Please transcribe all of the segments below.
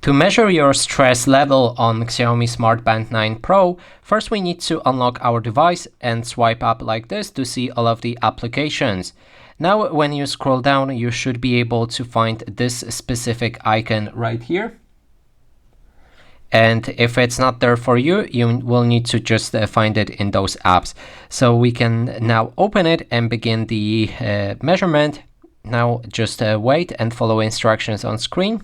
To measure your stress level on Xiaomi Smart Band 9 Pro, first we need to unlock our device and swipe up like this to see all of the applications. Now when you scroll down, you should be able to find this specific icon right here. And if it's not there for you, you will need to just find it in those apps. So we can now open it and begin the measurement. Now just wait and follow instructions on screen.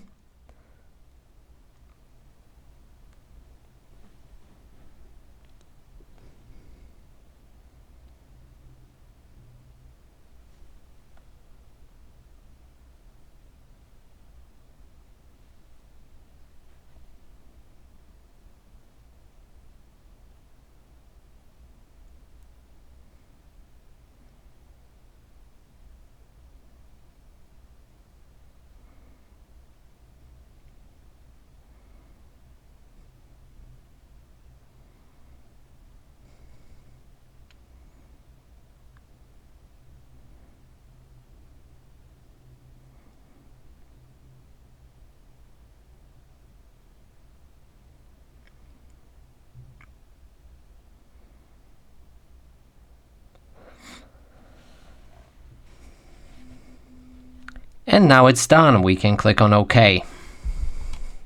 And now it's done. We can click on OK.